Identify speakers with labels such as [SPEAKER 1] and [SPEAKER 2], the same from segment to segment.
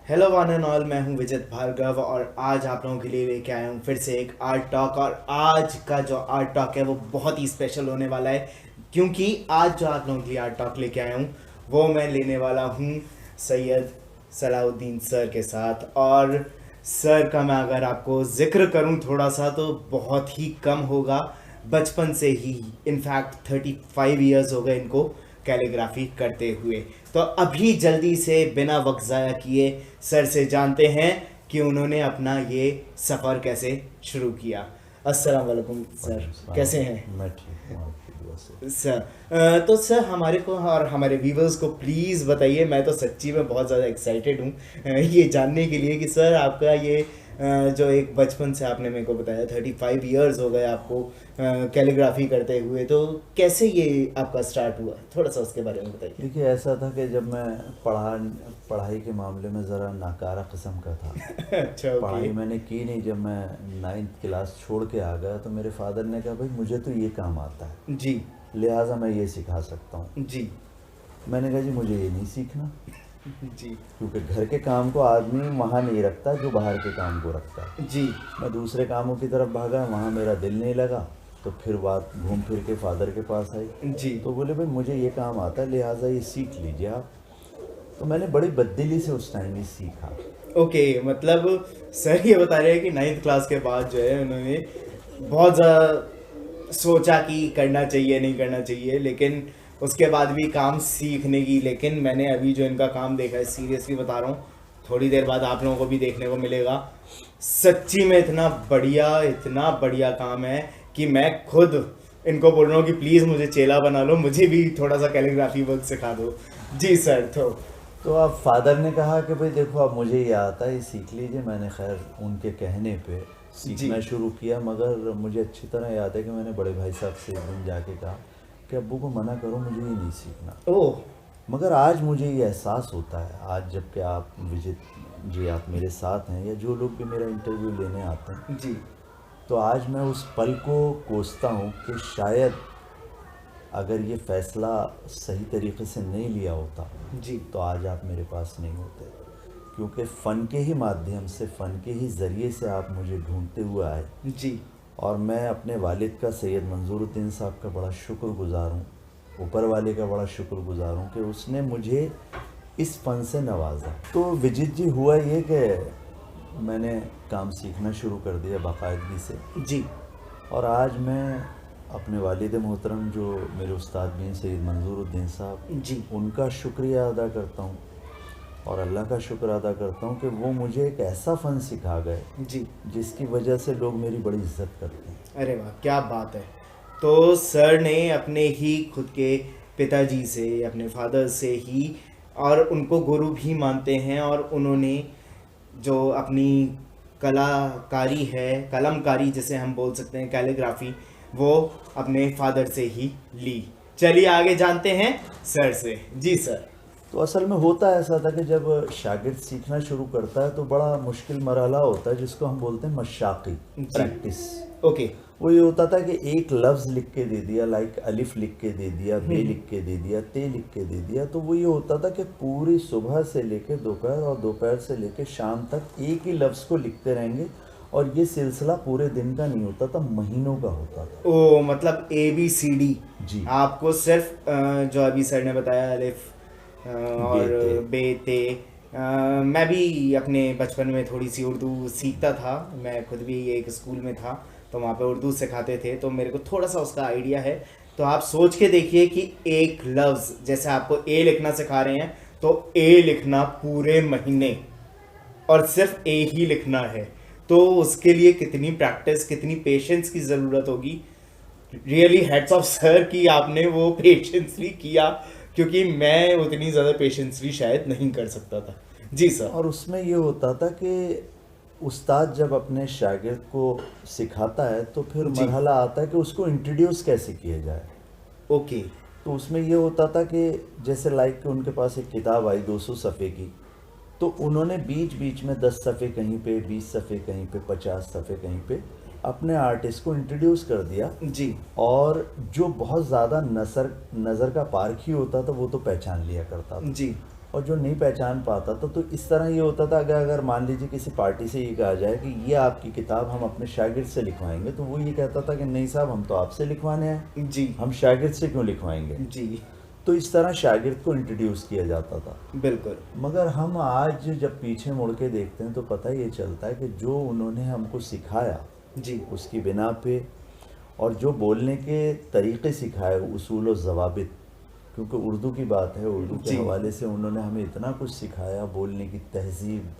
[SPEAKER 1] Hello one and all, मैं हूं विजित भार्गव और आज आप लोगों के लिए लेके आया हूं फिर से एक आर्ट टॉक। और आज का जो आर्ट टॉक है वो बहुत ही स्पेशल होने वाला है, क्योंकि आज जो आप लोगों के लिए आर्ट टॉक लेके आया हूं वो मैं लेने वाला हूं सैयद सलाउद्दीन सर के साथ। और सर का मैं अगर आपको जिक्र करूं थोड़ा सा तो बहुत ही कम होगा। बचपन से ही, इनफैक्ट 35 ईयर्स हो गए इनको कैलीग्राफी करते हुए। तो अभी जल्दी से बिना वक्त ज़ाया किए सर से जानते हैं कि उन्होंने अपना ये सफ़र कैसे शुरू किया। अस्सलाम वालेकुम सर, कैसे हैं?
[SPEAKER 2] मैं ठीक हूँ आपकी दुआ से।
[SPEAKER 1] सर तो सर हमारे को और हमारे व्यूवर्स को प्लीज़ बताइए, मैं तो सच्ची में बहुत ज़्यादा एक्साइटेड हूँ ये जानने के लिए कि सर आपका ये जो एक बचपन से आपने मेरे को बताया 35 ईयर्स हो गए आपको कैलीग्राफी करते हुए, तो कैसे ये आपका स्टार्ट हुआ, थोड़ा सा उसके बारे में बताइए।
[SPEAKER 2] देखिए, ऐसा था कि जब मैं पढ़ाई के मामले में ज़रा नाकारा किस्म का था।
[SPEAKER 1] अच्छा, ओके।
[SPEAKER 2] पढ़ाई मैंने की नहीं। जब मैं 9th क्लास छोड़ के आ गया तो मेरे फादर ने कहा, भाई मुझे तो ये काम आता है,
[SPEAKER 1] जी
[SPEAKER 2] लिहाजा मैं ये सिखा सकता हूँ।
[SPEAKER 1] जी
[SPEAKER 2] मैंने कहा जी मुझे ये नहीं सीखना,
[SPEAKER 1] जी
[SPEAKER 2] क्योंकि घर के काम को आदमी वहाँ नहीं रखता जो बाहर के काम को रखता है।
[SPEAKER 1] जी
[SPEAKER 2] मैं दूसरे कामों की तरफ भागा, वहाँ मेरा दिल नहीं लगा। तो फिर बात घूम फिर के फादर के पास आई।
[SPEAKER 1] जी।
[SPEAKER 2] तो बोले, भाई मुझे ये काम आता है, लिहाजा ये सीख लीजिए आप। तो मैंने बड़ी बददिली से उस टाइम ही सीखा।
[SPEAKER 1] ओके, मतलब सर ये बता रहे हैं कि 9th क्लास के बाद जो है उन्होंने बहुत ज़्यादा सोचा कि करना चाहिए नहीं करना चाहिए, लेकिन उसके बाद भी काम सीखने की। लेकिन मैंने अभी जो इनका काम देखा है, सीरियसली बता रहा हूँ, थोड़ी देर बाद आप लोगों को भी देखने को मिलेगा। सच्ची में इतना बढ़िया काम है कि मैं खुद इनको बोल रहा हूँ कि प्लीज़ मुझे चेला बना लो, मुझे भी थोड़ा सा कैलीग्राफी वर्क सिखा दो। जी सर।
[SPEAKER 2] तो अब फादर ने कहा कि भाई देखो, अब मुझे ये आता है, ये सीख लीजिए। मैंने खैर उनके कहने पे
[SPEAKER 1] जी
[SPEAKER 2] सीखना शुरू किया। मगर मुझे अच्छी तरह याद है कि मैंने बड़े भाई साहब से एक दिन जाके कहा कि अब्बू को मना करो, मुझे ये नहीं सीखना।
[SPEAKER 1] ओह।
[SPEAKER 2] मगर आज मुझे ये एहसास होता है, आज जबकि आप विजित जी आप मेरे साथ हैं, या जो लोग भी मेरा इंटरव्यू लेने आते हैं,
[SPEAKER 1] जी
[SPEAKER 2] तो आज मैं उस पल को कोसता हूँ कि शायद अगर ये फ़ैसला सही तरीके से नहीं लिया होता
[SPEAKER 1] जी
[SPEAKER 2] तो आज आप मेरे पास नहीं होते। क्योंकि फ़न के ही माध्यम से, फ़न के ही ज़रिए से आप मुझे ढूंढते हुए आए।
[SPEAKER 1] जी
[SPEAKER 2] और मैं अपने वालिद का, सैयद मंजूरुद्दीन साहब का बड़ा शुक्रगुज़ार हूँ, ऊपर वाले का बड़ा शुक्रगुज़ार हूँ कि उसने मुझे इस फ़न से नवाजा। तो विजित जी, हुआ ये कि मैंने काम सीखना शुरू कर दिया बाकायदगी से।
[SPEAKER 1] जी
[SPEAKER 2] और आज मैं अपने वालिद मोहतरम जो मेरे उस्ताद भी हैं, सैयद मंजूरुद्दीन साहब,
[SPEAKER 1] जी
[SPEAKER 2] उनका शुक्रिया अदा करता हूँ और अल्लाह का शुक्र अदा करता हूँ कि वो मुझे एक ऐसा फ़न सिखा गए
[SPEAKER 1] जी।
[SPEAKER 2] जिसकी वजह से लोग मेरी बड़ी इज्जत करते हैं।
[SPEAKER 1] अरे वाह, क्या बात है। तो सर ने अपने ही खुद के पिताजी से, अपने फादर से ही, और उनको गुरु भी मानते हैं, और उन्होंने जो अपनी कलाकारी है, कलमकारी जिसे हम बोल सकते हैं, कैलीग्राफी, वो अपने फादर से ही ली। चलिए आगे जानते हैं सर से। जी सर।
[SPEAKER 2] तो असल में होता ऐसा था कि जब शागिर्द सीखना शुरू करता है तो बड़ा मुश्किल मरहला होता है, जिसको हम बोलते हैं मशाक़ी
[SPEAKER 1] जी।
[SPEAKER 2] प्रैक्टिस।
[SPEAKER 1] ओके।
[SPEAKER 2] वो ये होता था कि एक लफ्ज़ लिख के दे दिया, लाइक अलिफ लिख के दे दिया, बे लिख के दे दिया, ते लिख के दे दिया। तो वो ये होता था कि पूरी सुबह से लेके दोपहर और दोपहर से लेके शाम तक एक ही लफ्ज़ को लिखते रहेंगे। और ये सिलसिला पूरे दिन का नहीं होता था, महीनों का होता था।
[SPEAKER 1] ओ, मतलब ABCD
[SPEAKER 2] जी।
[SPEAKER 1] आपको सिर्फ जो अभी सर ने बताया, अलिफ और
[SPEAKER 2] बेते।
[SPEAKER 1] बे ते। मैं भी अपने बचपन में थोड़ी सी उर्दू सीखता था, मैं खुद भी एक स्कूल में था, तो वहाँ पे उर्दू सिखाते थे, तो मेरे को थोड़ा सा उसका आइडिया है। तो आप सोच के देखिए कि एक लफ्ज़, जैसे आपको ए लिखना सिखा रहे हैं, तो ए लिखना पूरे महीने, और सिर्फ ए ही लिखना है, तो उसके लिए कितनी प्रैक्टिस, कितनी पेशेंस की ज़रूरत होगी। रियली हेड्स ऑफ सर कि आपने वो पेशेंसली किया, क्योंकि मैं उतनी ज़्यादा पेशेंसली शायद नहीं कर सकता था। जी सर।
[SPEAKER 2] और उसमें ये होता था कि उस्ताद जब अपने शागिर्द को सिखाता है तो फिर
[SPEAKER 1] जी।
[SPEAKER 2] मरहला आता है कि उसको इंट्रोड्यूस कैसे किया जाए।
[SPEAKER 1] ओके।
[SPEAKER 2] तो उसमें ये होता था कि जैसे लाइक कि उनके पास एक किताब आई 200 सफ़े की, तो उन्होंने बीच बीच में 10 सफ़े कहीं पे, 20 सफ़े कहीं पे, 50 सफ़े कहीं पे अपने आर्टिस्ट को इंट्रोड्यूस कर दिया।
[SPEAKER 1] जी
[SPEAKER 2] और जो बहुत ज़्यादा नज़र का पारखी होता था वो तो पहचान लिया करता था।
[SPEAKER 1] जी
[SPEAKER 2] और जो नहीं पहचान पाता था, तो इस तरह ये होता था, अगर मान लीजिए किसी पार्टी से ये कहा जाए कि ये आपकी किताब हम अपने शागिर्द से लिखवाएंगे, तो वो ये कहता था कि नहीं साहब, हम तो आपसे लिखवाने हैं,
[SPEAKER 1] जी
[SPEAKER 2] हम शागिर्द से क्यों लिखवाएंगे।
[SPEAKER 1] जी
[SPEAKER 2] तो इस तरह शागिर्द को इंट्रोड्यूस किया जाता था।
[SPEAKER 1] बिल्कुल।
[SPEAKER 2] मगर हम आज जब पीछे मुड़ के देखते हैं तो पता ये चलता है कि जो उन्होंने हमको सिखाया
[SPEAKER 1] जी
[SPEAKER 2] उसकी बिना पे, और जो बोलने के तरीक़े सिखाए, उसूल और ज़वाबित, क्योंकि उर्दू की बात है, उर्दू के
[SPEAKER 1] जी
[SPEAKER 2] हवाले से उन्होंने हमें इतना कुछ सिखाया, बोलने की तहज़ीब,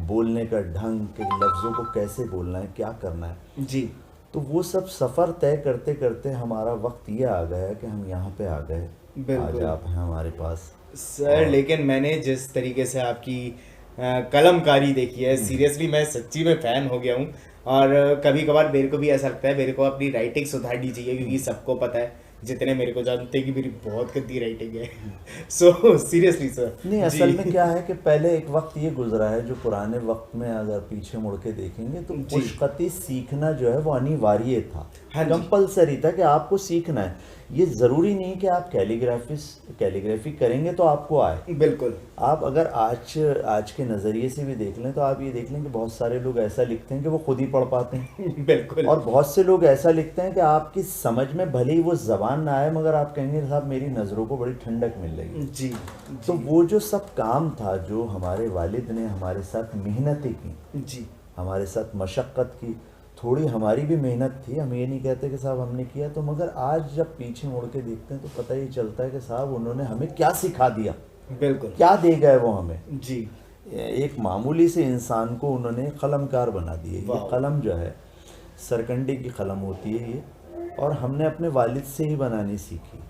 [SPEAKER 2] बोलने का ढंग, के लफ्ज़ों को कैसे बोलना है, क्या करना है।
[SPEAKER 1] जी
[SPEAKER 2] तो वो सब सफ़र तय करते करते हमारा वक्त ये आ गया कि हम यहाँ पे आ गए। आज
[SPEAKER 1] बिल्कुल
[SPEAKER 2] आप हैं हमारे पास।
[SPEAKER 1] सर,
[SPEAKER 2] और
[SPEAKER 1] लेकिन मैंने जिस तरीके से आपकी कलमकारी देखी है, सीरियसली मैं सच्ची में फ़ैन हो गया हूँ। और कभी कभार मेरे को भी ऐसा लगता है मेरे को अपनी राइटिंग सुधारनी चाहिए, क्योंकि सबको पता है, जितने मेरे को जानते हैं, कि मेरी बहुत गंदी राइटिंग है। So seriously sir.
[SPEAKER 2] नहीं, असल में क्या है कि पहले एक वक्त ये गुजरा है, जो पुराने वक्त में अगर पीछे मुड़ के देखेंगे तो
[SPEAKER 1] जी।
[SPEAKER 2] खुशखती सीखना जो है वो अनिवार्य था,
[SPEAKER 1] हाँ जी।
[SPEAKER 2] कंपलसरी था कि आपको सीखना है। ये ज़रूरी नहीं कि आप कैलीग्राफी करेंगे तो आपको आए।
[SPEAKER 1] बिल्कुल
[SPEAKER 2] आप अगर आज के नज़रिए से भी देख लें तो आप ये देख लें कि बहुत सारे लोग ऐसा लिखते हैं कि वो खुद ही पढ़ पाते हैं,
[SPEAKER 1] बिल्कुल।
[SPEAKER 2] और बहुत से लोग ऐसा लिखते हैं कि आपकी समझ में भले ही वो ज़बान ना आए, मगर आप कहेंगे साहब मेरी नज़रों को बड़ी ठंडक मिल रही है।
[SPEAKER 1] जी
[SPEAKER 2] तो वो जो सब काम था, जो हमारे वालिद ने हमारे साथ मेहनतें की,
[SPEAKER 1] जी
[SPEAKER 2] हमारे साथ मशक्क़त की, थोड़ी हमारी भी मेहनत थी, हम ये नहीं कहते कि साहब हमने किया, तो मगर आज जब पीछे मुड़ के देखते हैं तो पता ये चलता है कि साहब उन्होंने हमें क्या सिखा दिया,
[SPEAKER 1] बिल्कुल।
[SPEAKER 2] क्या दे गए वो हमें।
[SPEAKER 1] जी
[SPEAKER 2] एक मामूली से इंसान को उन्होंने कलमकार बना दिया। ये
[SPEAKER 1] वाह।
[SPEAKER 2] कलम जो है सरकंडे की कलम होती है ये, और हमने अपने वालिद से ही बनानी सीखी।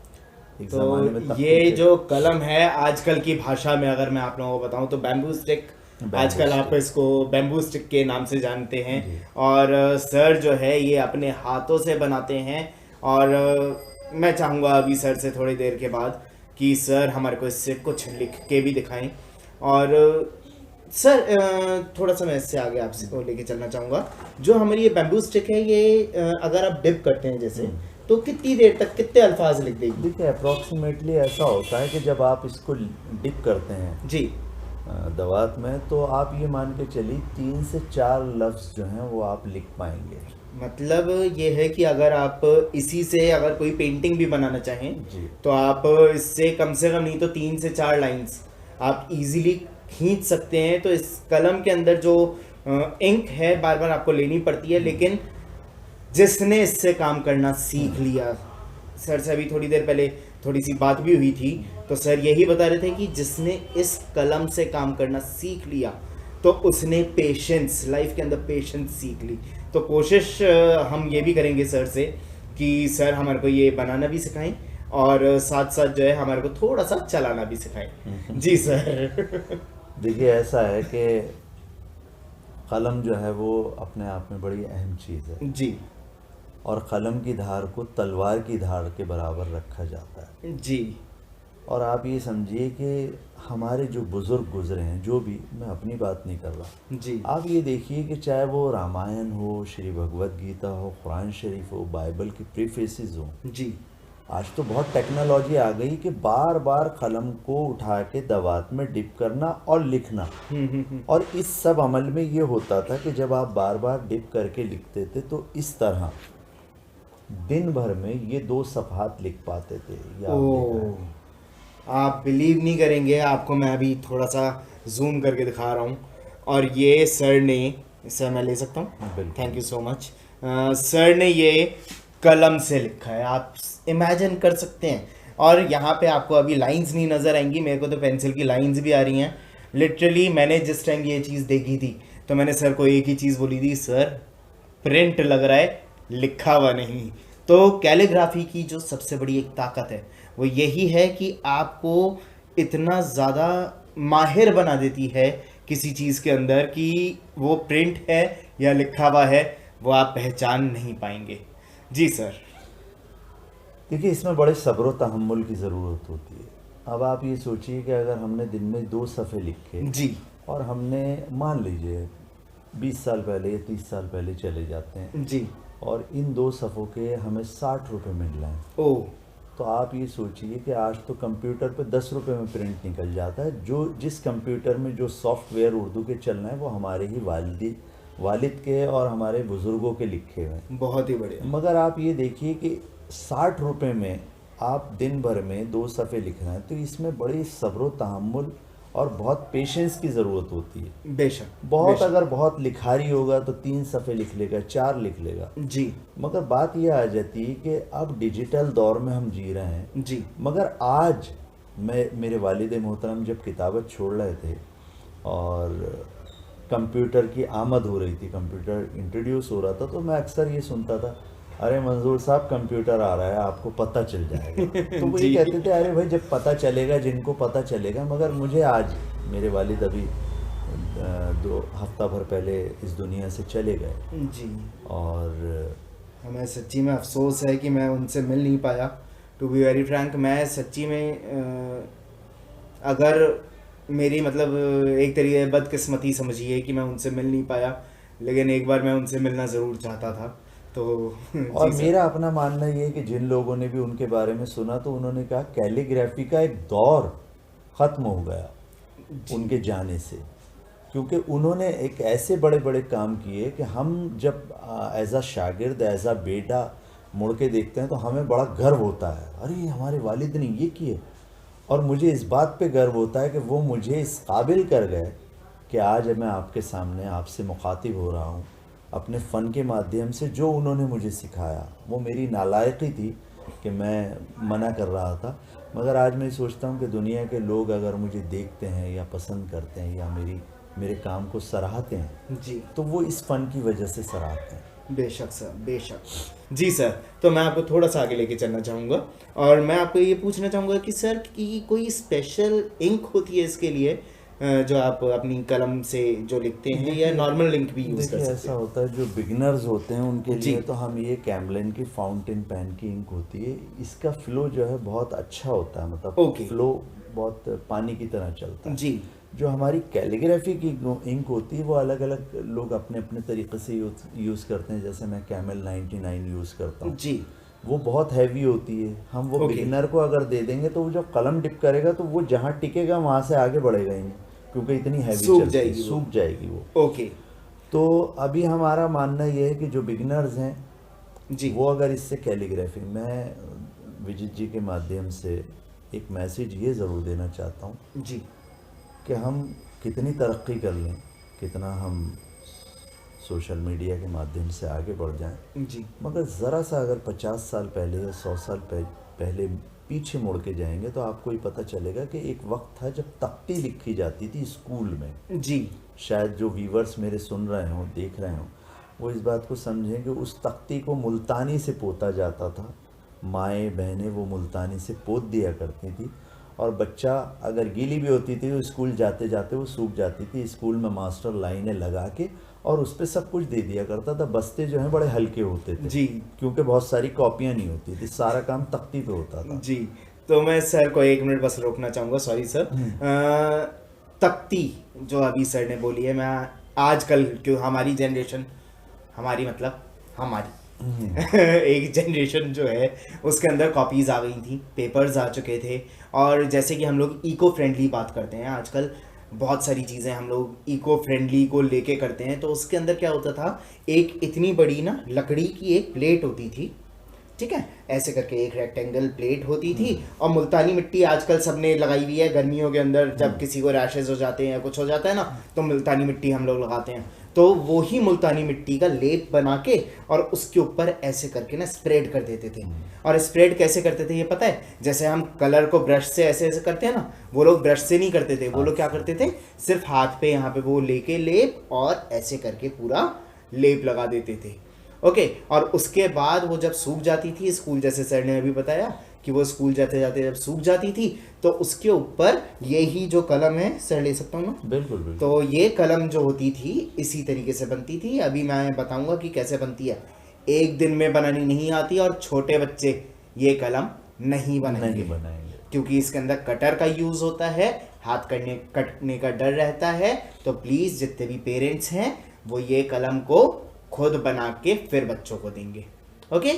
[SPEAKER 2] एक ज़माने में
[SPEAKER 1] तो
[SPEAKER 2] तख्ती
[SPEAKER 1] ये
[SPEAKER 2] पे-
[SPEAKER 1] जो कलम है, आजकल की भाषा में अगर मैं आप लोगों को बताऊं तो बैम्बू स्टिक, आजकल आप इसको बैम्बू स्टिक के नाम से जानते हैं।
[SPEAKER 2] जी।
[SPEAKER 1] और सर जो है ये अपने हाथों से बनाते हैं। और मैं चाहूँगा अभी सर से थोड़ी देर के बाद कि सर हमारे को इससे कुछ लिख के भी दिखाएं। और सर थोड़ा सा मैं इससे आगे आपसे को लेके चलना चाहूँगा। जो हमारी ये बैम्बू स्टिक है, ये अगर आप डिप करते हैं जैसे, तो कितनी देर तक कितने अल्फाज लिख देगी?
[SPEAKER 2] देखिए, अप्रॉक्सीमेटली ऐसा होता है कि जब आप इसको डिप करते हैं
[SPEAKER 1] जी
[SPEAKER 2] दवात में, तो आप ये मान के चलिए 3 से 4 लफ्ज़ जो हैं वो आप लिख पाएंगे।
[SPEAKER 1] मतलब ये है कि अगर आप इसी से अगर कोई पेंटिंग भी बनाना चाहें
[SPEAKER 2] जी।
[SPEAKER 1] तो आप इससे कम से कम नहीं तो 3 से 4 लाइंस आप इजीली खींच सकते हैं। तो इस कलम के अंदर जो इंक है बार बार आपको लेनी पड़ती है, लेकिन जिसने इससे काम करना सीख लिया, सर से अभी थोड़ी देर पहले थोड़ी सी बात भी हुई थी, तो सर यही बता रहे थे कि जिसने इस कलम से काम करना सीख लिया तो उसने पेशेंस, लाइफ के अंदर पेशेंस सीख ली। तो कोशिश हम ये भी करेंगे सर से कि सर हमारे को ये बनाना भी सिखाएं और साथ साथ जो है हमारे को थोड़ा सा चलाना भी सिखाएं। जी सर।
[SPEAKER 2] देखिए, ऐसा है कि कलम जो है वो अपने आप में बड़ी अहम चीज़ है,
[SPEAKER 1] जी
[SPEAKER 2] और कलम की धार को तलवार की धार के बराबर रखा जाता है।
[SPEAKER 1] जी
[SPEAKER 2] और आप ये समझिए कि हमारे जो बुज़ुर्ग गुजरे हैं, जो भी, मैं अपनी बात नहीं कर रहा,
[SPEAKER 1] जी
[SPEAKER 2] आप ये देखिए कि चाहे वो रामायण हो, श्री भगवत गीता हो, कुरान शरीफ हो, बाइबल की प्रीफेसिस हो,
[SPEAKER 1] जी
[SPEAKER 2] आज तो बहुत टेक्नोलॉजी आ गई कि बार बार कलम को उठा के दवात में डिप करना और लिखना। और इस सब अमल में ये होता था कि जब आप बार बार डिप करके लिखते थे तो इस तरह दिन भर में ये 2 सफ़हात लिख पाते थे। ये आप देखा है।
[SPEAKER 1] आप बिलीव नहीं करेंगे, आपको मैं अभी थोड़ा सा जूम करके दिखा रहा हूँ। और ये सर ने, सर मैं ले सकता हूँ?
[SPEAKER 2] बिल्कुल।
[SPEAKER 1] Thank you so much. Sir ने ये कलम से लिखा है, आप इमेजिन कर सकते हैं। और यहाँ पे आपको अभी लाइंस नहीं नज़र आएंगी, मेरे को तो पेंसिल की लाइंस भी आ रही हैं। लिटरली मैंने जिस टाइम ये चीज़ देखी थी तो मैंने सर को एक ही चीज़ बोली थी, सर प्रिंट लग रहा है, लिखा हुआ नहीं। तो कैलीग्राफी की जो सबसे बड़ी एक ताकत है वो यही है कि आपको इतना ज़्यादा माहिर बना देती है किसी चीज़ के अंदर कि वो प्रिंट है या लिखा हुआ है वो आप पहचान नहीं पाएंगे। जी सर।
[SPEAKER 2] देखिए, इसमें बड़े सब्र व तहम्मुल की ज़रूरत होती है। अब आप ये सोचिए कि अगर हमने दिन में 2 सफ़े लिखे,
[SPEAKER 1] जी
[SPEAKER 2] और हमने मान लीजिए 20 साल पहले या 30 साल पहले चले जाते हैं,
[SPEAKER 1] जी।
[SPEAKER 2] और इन 2 सफ़ों के हमें 60 रुपये मिल रहे हैं,
[SPEAKER 1] ओ
[SPEAKER 2] तो आप ये सोचिए कि आज तो कंप्यूटर पे 10 रुपए में प्रिंट निकल जाता है। जो जिस कंप्यूटर में जो सॉफ्टवेयर उर्दू के चल रहे हैं वो हमारे ही वालिद के और हमारे बुज़ुर्गों के लिखे हुए हैं।
[SPEAKER 1] बहुत ही बढ़िया।
[SPEAKER 2] मगर आप ये देखिए कि 60 रुपए में आप दिन भर में 2 सफ़े लिख रहे हैं, तो इसमें बड़ी सब्र तहम्मुल और बहुत पेशेंस की ज़रूरत होती है।
[SPEAKER 1] बेशक।
[SPEAKER 2] बहुत अगर बहुत लिखारी होगा तो 3 सफ़े लिख लेगा, 4 लिख लेगा
[SPEAKER 1] जी
[SPEAKER 2] मगर बात यह आ जाती है कि अब डिजिटल दौर में हम जी रहे हैं
[SPEAKER 1] जी।
[SPEAKER 2] मगर आज मेरे वालिद मोहतरम जब किताबत छोड़ रहे थे और कंप्यूटर की आमद हो रही थी, कंप्यूटर इंट्रोड्यूस हो रहा था, तो मैं अक्सर ये सुनता था, अरे मंजूर साहब कंप्यूटर आ रहा है, आपको पता चल जाएगा। तो वो ये कहते थे, अरे भाई जब पता चलेगा, जिनको पता चलेगा। मगर मुझे आज मेरे वालिद अभी 2 हफ्ता भर पहले इस दुनिया से चले गए
[SPEAKER 1] जी।
[SPEAKER 2] और
[SPEAKER 1] हमें सच्ची में अफसोस है कि मैं उनसे मिल नहीं पाया। टू बी वेरी फ्रैंक, मैं सच्ची में अगर मेरी मतलब एक तरीके बदकिस्मती समझिए कि मैं उनसे मिल नहीं पाया, लेकिन एक बार मैं उनसे मिलना ज़रूर चाहता था। तो
[SPEAKER 2] और मेरा अपना मानना ये है कि जिन लोगों ने भी उनके बारे में सुना तो उन्होंने कहा कैलीग्राफी का एक दौर ख़त्म हो गया उनके जाने से, क्योंकि उन्होंने एक ऐसे बड़े बड़े काम किए कि हम जब एज आ शागिर्द, एज आ बेटा मुड़ के देखते हैं तो हमें बड़ा गर्व होता है, अरे हमारे वालिद ने ये किए। और मुझे इस बात पे गर्व होता है कि वो मुझे इस काबिल कर गए कि आज मैं आपके सामने आपसे मुखातिब हो रहा हूँ अपने फ़न के माध्यम से। जो उन्होंने मुझे सिखाया वो मेरी नालायकी थी कि मैं मना कर रहा था, मगर आज मैं सोचता हूँ कि दुनिया के लोग अगर मुझे देखते हैं या पसंद करते हैं या मेरे काम को सराहते हैं
[SPEAKER 1] जी,
[SPEAKER 2] तो वो इस फ़न की वजह से सराहते हैं।
[SPEAKER 1] बेशक सर, बेशक। जी सर, तो मैं आपको थोड़ा सा आगे लेके चलना चाहूँगा और मैं आपको ये पूछना चाहूँगा कि सर की कोई स्पेशल इंक होती है इसके लिए जो आप अपनी कलम से जो लिखते हैं, या नॉर्मल इंक भी यूज़ कर
[SPEAKER 2] देखिए
[SPEAKER 1] सकते
[SPEAKER 2] ऐसा
[SPEAKER 1] हैं?
[SPEAKER 2] होता है, जो बिगनर्स होते हैं उनके
[SPEAKER 1] जी।
[SPEAKER 2] लिए तो हम ये कैमलिन की फाउंटेन पेन की इंक होती है, इसका फ्लो जो है बहुत अच्छा होता है, मतलब
[SPEAKER 1] ओके।
[SPEAKER 2] फ्लो बहुत पानी की तरह चलता है।
[SPEAKER 1] जी
[SPEAKER 2] जो हमारी कैलीग्राफी की इंक होती है वो अलग अलग लोग अपने अपने तरीके से यूज़ करते हैं। जैसे मैं कैमल 99 यूज़ करता हूँ,
[SPEAKER 1] जी।
[SPEAKER 2] वो बहुत हैवी होती है। हम वो
[SPEAKER 1] ओके।
[SPEAKER 2] बिगिनर को अगर दे देंगे तो वो जब कलम डिप करेगा तो वो जहाँ टिकेगा वहाँ से आगे बढ़ेगा ही नहीं, क्योंकि इतनी हैवी
[SPEAKER 1] सूख
[SPEAKER 2] चलती है,
[SPEAKER 1] जाएगी वो।
[SPEAKER 2] सूख जाएगी वो।
[SPEAKER 1] ओके।
[SPEAKER 2] तो अभी हमारा मानना ये है कि जो बिगिनर्स हैं
[SPEAKER 1] जी
[SPEAKER 2] वो अगर इससे कैलीग्राफी, मैं विजित जी के माध्यम से एक मैसेज ये ज़रूर देना चाहता हूँ
[SPEAKER 1] जी
[SPEAKER 2] कि हम कितनी तरक्की कर लें, कितना हम सोशल मीडिया के माध्यम से आगे बढ़ जाएं,
[SPEAKER 1] जी
[SPEAKER 2] मगर ज़रा सा अगर 50 साल पहले या 100 साल पहले पीछे मुड़ के जाएंगे तो आपको ये पता चलेगा कि एक वक्त था जब तख्ती लिखी जाती थी स्कूल में।
[SPEAKER 1] जी।
[SPEAKER 2] शायद जो व्यूवर्स मेरे सुन रहे हों, देख रहे हों, वो इस बात को समझें कि उस तख्ती को मुल्तानी से पोता जाता था। माएँ बहनें वो मुल्तानी से पोत दिया करती थी और बच्चा अगर गीली भी होती थी तो स्कूल जाते जाते वो सूख जाती थी। स्कूल में मास्टर लाइनें लगा के और उस पर सब कुछ दे दिया करता था। बस्ते जो हैं बड़े हल्के होते थे
[SPEAKER 1] जी
[SPEAKER 2] क्योंकि बहुत सारी कॉपियाँ नहीं होती थी, सारा काम तख्ती पे होता था।
[SPEAKER 1] जी। तो मैं सर को 1 मिनट बस रोकना चाहूँगा, सॉरी सर। तख्ती जो अभी सर ने बोली है, मैं आजकल क्यों हमारी जनरेशन, हमारी मतलब हमारी एक जनरेशन जो है उसके अंदर कॉपीज़ आ गई थी, पेपर्स आ चुके थे। और जैसे कि हम लोग इको फ्रेंडली बात करते हैं आजकल, बहुत सारी चीज़ें हम लोग इको फ्रेंडली को लेके करते हैं। तो उसके अंदर क्या होता था, एक इतनी बड़ी ना लकड़ी की एक प्लेट होती थी, ठीक है, ऐसे करके एक रेक्टेंगल प्लेट होती थी, और मुल्तानी मिट्टी आजकल सबने लगाई हुई है। गर्मियों के अंदर जब किसी को रैशेज हो जाते हैं या कुछ हो जाता है ना, तो मुल्तानी मिट्टी हम लोग लगाते हैं। तो वो ही मुल्तानी मिट्टी का लेप बना के और उसके ऊपर ऐसे करके ना स्प्रेड कर देते थे। और स्प्रेड कैसे करते थे ये पता है? जैसे हम कलर को ब्रश से ऐसे ऐसे करते हैं ना, वो लोग ब्रश से नहीं करते थे। वो लोग क्या करते थे, सिर्फ हाथ पे यहाँ पे वो लेके लेप और ऐसे करके पूरा लेप लगा देते थे। ओके। और उसके बाद वो जब सूख जाती थी, स्कूल जैसे सर ने अभी बताया कि वो स्कूल जाते जाते जब सूख जाती थी, तो उसके ऊपर ये ही जो कलम है, सर ले सकता हूँ ना?
[SPEAKER 2] बिल्कुल बिल्कुल।
[SPEAKER 1] तो ये कलम जो होती थी इसी तरीके से बनती थी। अभी मैं बताऊंगा कि कैसे बनती है। एक दिन में बनानी नहीं आती, और छोटे बच्चे ये कलम नहीं बनाएंगे क्योंकि इसके अंदर कटर का यूज़ होता है, हाथ कटने का डर रहता है। तो प्लीज़ जितने भी पेरेंट्स हैं वो ये कलम को खुद बना के फिर बच्चों को देंगे। Okay,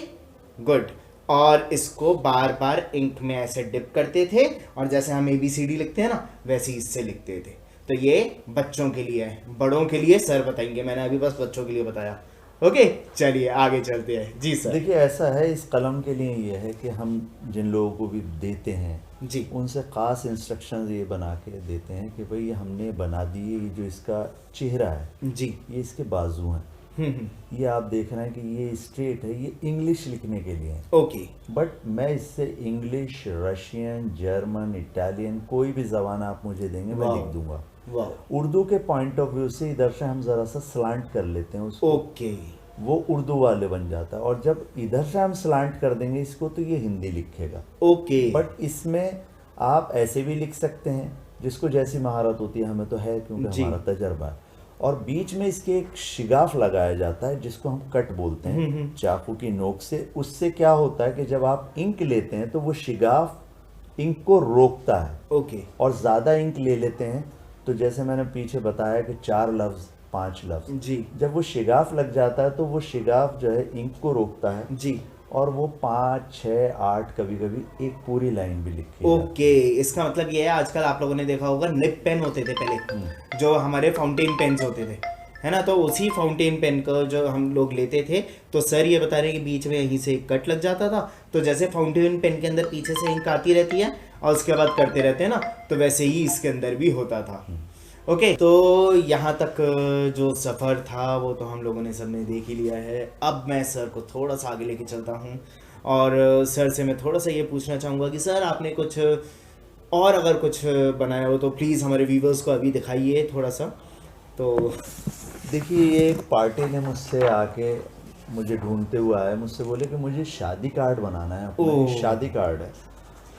[SPEAKER 1] good. और इसको बार बार इंक में ऐसे डिप करते थे और जैसे हम ABCD लिखते हैं ना वैसे ही इससे लिखते थे। तो ये बच्चों के लिए है, बड़ों के लिए सर बताएंगे, मैंने अभी बस बच्चों के लिए बताया। ओके चलिए आगे चलते हैं जी सर।
[SPEAKER 2] देखिए ऐसा है, इस कलम के लिए ये है कि हम जिन लोगों को भी देते हैं
[SPEAKER 1] जी
[SPEAKER 2] उनसे ख़ास इंस्ट्रक्शंस ये बना के देते हैं कि भाई हमने बना दिए, ये जो इसका चेहरा है
[SPEAKER 1] जी
[SPEAKER 2] ये इसके बाजू हैं, ये आप देख रहे हैं कि ये स्ट्रेट है, ये इंग्लिश लिखने के लिए है।
[SPEAKER 1] ओके
[SPEAKER 2] बट मैं इससे इंग्लिश, रशियन, जर्मन, इटालियन कोई भी ज़बान आप मुझे देंगे मैं
[SPEAKER 1] वाह।
[SPEAKER 2] लिख दूंगा।
[SPEAKER 1] वाह
[SPEAKER 2] उर्दू के पॉइंट ऑफ व्यू से इधर से हम ज़रा सा स्लांट कर लेते हैं उसको,
[SPEAKER 1] ओके
[SPEAKER 2] वो उर्दू वाले बन जाता है, और जब इधर से हम स्लांट कर देंगे इसको तो ये हिंदी लिखेगा।
[SPEAKER 1] ओके
[SPEAKER 2] बट इसमें आप ऐसे भी लिख सकते हैं, जिसको जैसी महारत होती है, हमें तो है क्योंकि
[SPEAKER 1] जी।
[SPEAKER 2] हमारा तजर्बा है। और बीच में इसके एक शिगाफ लगाया जाता है जिसको हम कट बोलते हैं, चाकू की नोक से। उससे क्या होता है कि जब आप इंक लेते हैं तो वो शिगाफ इंक को रोकता है,
[SPEAKER 1] ओके
[SPEAKER 2] और ज़्यादा इंक ले लेते हैं तो जैसे मैंने पीछे बताया कि 4 लफ्ज़ 5 लफ्ज़,
[SPEAKER 1] जी
[SPEAKER 2] जब वो शिगाफ लग जाता है तो वो शिगाफ जो है इंक को रोकता है,
[SPEAKER 1] जी
[SPEAKER 2] और वो 5, 6, 8 कभी कभी एक पूरी लाइन भी लिखी है।
[SPEAKER 1] ओके इसका मतलब ये है, आजकल आप लोगों ने देखा होगा निप पेन होते थे पहले, जो हमारे फाउंटेन पेन्स होते थे, है ना, तो उसी फाउंटेन पेन को जो हम लोग लेते थे, तो सर ये बता रहे हैं कि बीच में यहीं से एक कट लग जाता था, तो जैसे फाउंटेन पेन के अंदर पीछे से इंक आती रहती है और उसके बाद करते रहते हैं ना, तो वैसे ही इसके अंदर भी होता था। ओके तो यहाँ तक जो सफ़र था वो तो हम लोगों ने सबने देख ही लिया है। अब मैं सर को थोड़ा सा आगे लेके चलता हूँ और सर से मैं थोड़ा सा ये पूछना चाहूँगा कि सर आपने कुछ और अगर कुछ बनाया हो तो प्लीज़ हमारे व्यूवर्स को अभी दिखाइए थोड़ा सा। तो
[SPEAKER 2] देखिए ये एक पार्टी ने मुझसे आके मुझे ढूंढते हुए आया, मुझसे बोले कि मुझे शादी कार्ड बनाना है अपना,
[SPEAKER 1] ओह।
[SPEAKER 2] ये शादी कार्ड है।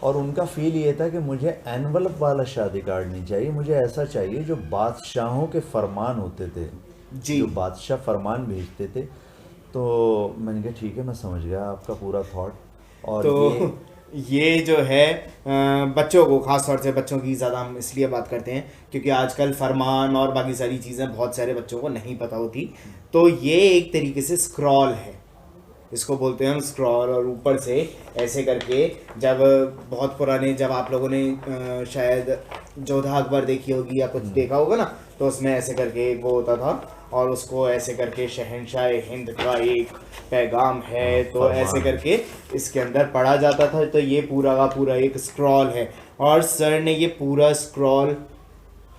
[SPEAKER 2] और उनका फील ये था कि मुझे एनवलप वाला शादी कार्ड नहीं चाहिए, मुझे ऐसा चाहिए जो बादशाहों के फरमान होते थे,
[SPEAKER 1] जी।
[SPEAKER 2] जो बादशाह फरमान भेजते थे। तो मैंने कहा ठीक है, मैं समझ गया आपका पूरा थॉट। और
[SPEAKER 1] तो ये जो है बच्चों को, खास तौर से बच्चों की ज़्यादा हम इसलिए बात करते हैं क्योंकि आजकल फरमान और बाकी सारी चीज़ें बहुत सारे बच्चों को नहीं पता होती। तो ये एक तरीके से स्क्रॉल है, इसको बोलते हैं हम स्क्रॉल, और ऊपर से ऐसे करके, जब बहुत पुराने, जब आप लोगों ने शायद जोधा अकबर देखी होगी या कुछ देखा होगा ना, तो उसमें ऐसे करके वो होता था और उसको ऐसे करके शहंशाह हिंद का एक पैगाम है, तो
[SPEAKER 2] फरमान।
[SPEAKER 1] ऐसे करके इसके अंदर पढ़ा जाता था। तो ये पूरा का पूरा एक स्क्रॉल है और सर ने ये पूरा स्क्रॉल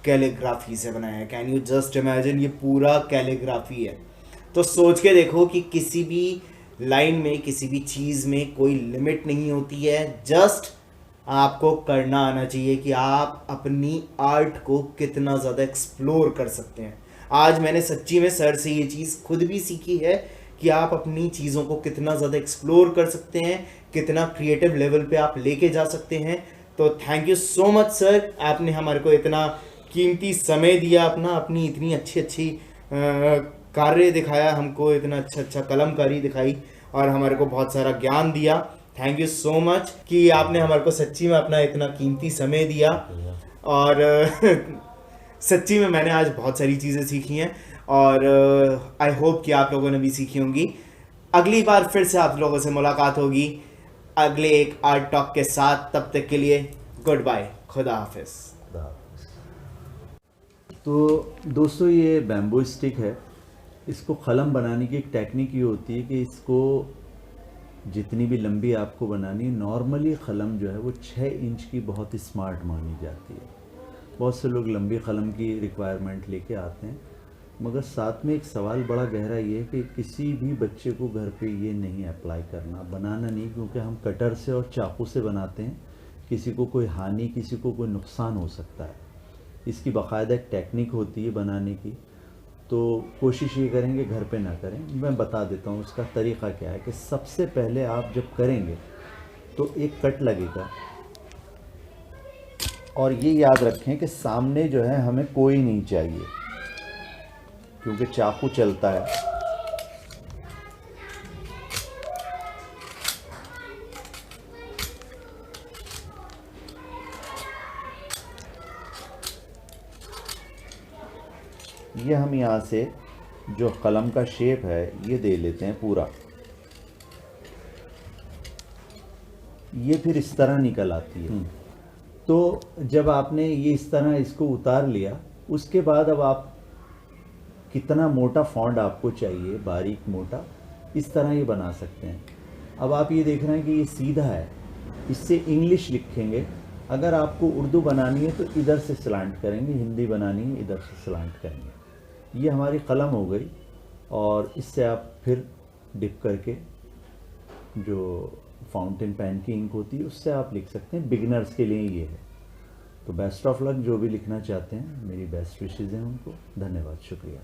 [SPEAKER 1] कैलीग्राफी से बनाया है। कैन यू जस्ट इमेजिन, ये पूरा कैलीग्राफी है। तो सोच के देखो कि किसी भी लाइन में, किसी भी चीज़ में कोई लिमिट नहीं होती है, जस्ट आपको करना आना चाहिए कि आप अपनी आर्ट को कितना ज़्यादा एक्सप्लोर कर सकते हैं। आज मैंने सच्ची में सर से ये चीज़ खुद भी सीखी है कि आप अपनी चीज़ों को कितना ज़्यादा एक्सप्लोर कर सकते हैं, कितना क्रिएटिव लेवल पे आप लेके जा सकते हैं। तो thank you so much sir, आपने हमारे को इतना कीमती समय दिया, अपनी इतनी अच्छी अच्छी कार्य दिखाया हमको, इतना अच्छा कलमकारी दिखाई और हमारे को बहुत सारा ज्ञान दिया। थैंक यू सो मच कि आपने हमारे को सच्ची में अपना इतना कीमती समय दिया। और सच्ची में मैंने आज बहुत सारी चीज़ें सीखी हैं और आई होप कि आप लोगों ने भी सीखी होंगी। अगली बार फिर से आप लोगों से मुलाकात होगी अगले एक आर्ट टॉक के साथ। तब तक के लिए गुड बाय, खुदा हाफिज़।
[SPEAKER 2] तो दोस्तों ये बैम्बू स्टिक है, इसको कलम बनाने की एक टेक्निक ये होती है कि इसको जितनी भी लंबी आपको बनानी है, नॉर्मली कलम जो है वो 6 इंच की बहुत स्मार्ट मानी जाती है। बहुत से लोग लंबी कलम की रिक्वायरमेंट लेके आते हैं, मगर साथ में एक सवाल बड़ा गहरा ये है कि किसी भी बच्चे को घर पे ये नहीं अप्लाई करना, बनाना नहीं, क्योंकि हम कटर से और चाकू से बनाते हैं, किसी को कोई हानि, किसी को कोई नुकसान हो सकता है। इसकी बाकायदा एक टेक्निक होती है बनाने की, तो कोशिश ये करेंगे घर पे ना करें। मैं बता देता हूँ उसका तरीक़ा क्या है कि सबसे पहले आप जब करेंगे तो एक कट लगेगा, और ये याद रखें कि सामने जो है हमें कोई नहीं चाहिए, क्योंकि चाकू चलता है। ये हम यहाँ से जो कलम का शेप है ये दे लेते हैं पूरा।
[SPEAKER 3] ये फिर इस तरह निकल आती है। तो जब आपने ये इस तरह इसको उतार लिया, उसके बाद अब आप कितना मोटा फॉन्ट आपको चाहिए, बारीक मोटा, इस तरह ये बना सकते हैं। अब आप ये देख रहे हैं कि ये सीधा है, इससे इंग्लिश लिखेंगे। अगर आपको उर्दू बनानी है तो इधर से स्लांट करेंगे, हिंदी बनानी है इधर से स्लांट करेंगे। ये हमारी कलम हो गई, और इससे आप फिर डिप करके जो फाउंटेन पेन की इंक होती है उससे आप लिख सकते हैं। बिगिनर्स के लिए ये है। तो बेस्ट ऑफ लक, जो भी लिखना चाहते हैं, मेरी बेस्ट विशेज़ हैं उनको। धन्यवाद, शुक्रिया।